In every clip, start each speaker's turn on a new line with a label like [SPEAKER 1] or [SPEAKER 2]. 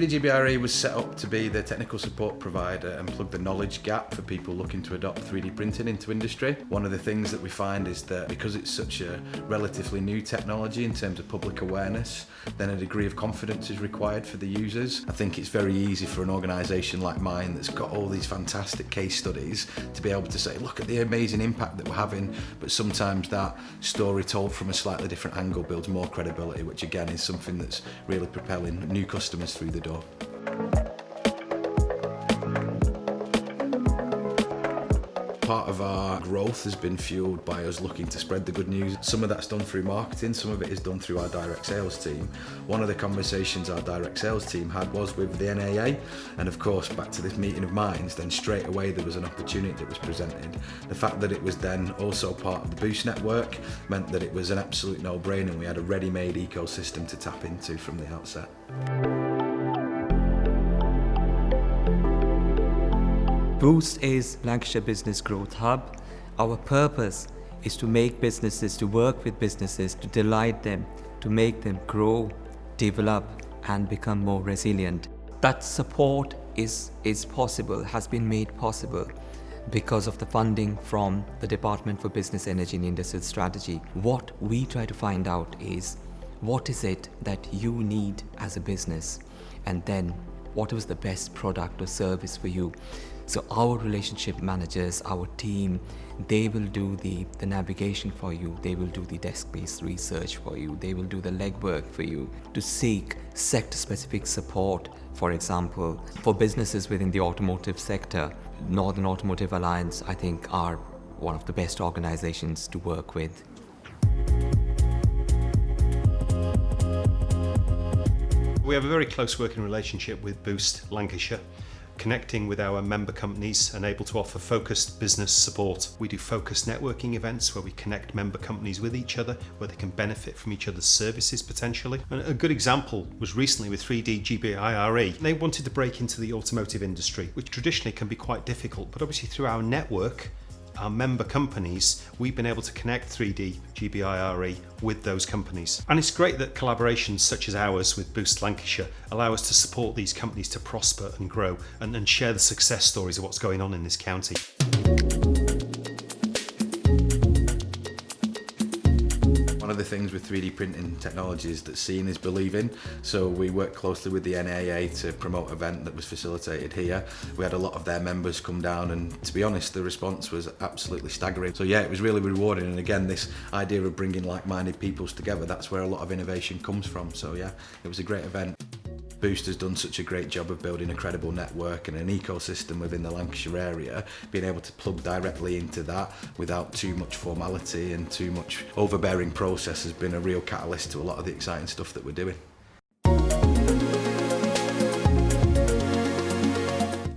[SPEAKER 1] 3DGBIRE was set up to be the technical support provider and plug the knowledge gap for people looking to adopt 3D printing into industry. One of the things that we find is that because it's such a relatively new technology in terms of public awareness, then a degree of confidence is required for the users. I think it's very easy for an organisation like mine that's got all these fantastic case studies to be able to say, look at the amazing impact that we're having, but sometimes that story told from a slightly different angle builds more credibility, which again is something that's really propelling new customers through the door. Part of our growth has been fueled by us looking to spread the good news. Some of that's done through marketing, some of it is done through our direct sales team. One of the conversations our direct sales team had was with the NAA, and of course back to this meeting of minds, then straight away there was an opportunity that was presented. The fact that it was then also part of the Boost network meant that it was an absolute no-brainer, and we had a ready-made ecosystem to tap into from the outset.
[SPEAKER 2] Boost is Lancashire Business Growth Hub. Our purpose is to make businesses, to work with businesses, to delight them, to make them grow, develop and become more resilient. That support is possible, has been made possible because of the funding from the Department for Business, Energy and Industrial Strategy. What we try to find out is what is it that you need as a business, and then what was the best product or service for you. So our relationship managers, our team, they will do the navigation for you, they will do the desk-based research for you, they will do the legwork for you to seek sector-specific support. For example, for businesses within the automotive sector, Northern Automotive Alliance, I think, are one of the best organizations to work with.
[SPEAKER 3] We have a very close working relationship with Boost Lancashire, connecting with our member companies and able to offer focused business support. We do focused networking events where we connect member companies with each other, where they can benefit from each other's services potentially. And a good example was recently with 3DGBIRE. They wanted to break into the automotive industry, which traditionally can be quite difficult, but obviously through our network, our member companies, we've been able to connect 3DGBIRE with those companies. And it's great that collaborations such as ours with Boost Lancashire allow us to support these companies to prosper and grow and share the success stories of what's going on in this county.
[SPEAKER 1] One of the things with 3D printing technology is that seeing is believing. So we worked closely with the NAA to promote an event that was facilitated here. We had a lot of their members come down, and to be honest, the response was absolutely staggering. So yeah, it was really rewarding. And again, this idea of bringing like-minded peoples together, that's where a lot of innovation comes from. So yeah, it was a great event. Boost has done such a great job of building a credible network and an ecosystem within the Lancashire area, being able to plug directly into that without too much formality and too much overbearing process has been a real catalyst to a lot of the exciting stuff that we're doing.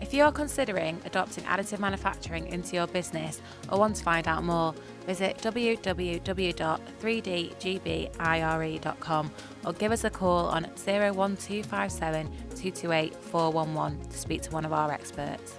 [SPEAKER 4] If you are considering adopting additive manufacturing into your business or want to find out more, visit www.3dgbire.com or give us a call on 01257 228 411 to speak to one of our experts.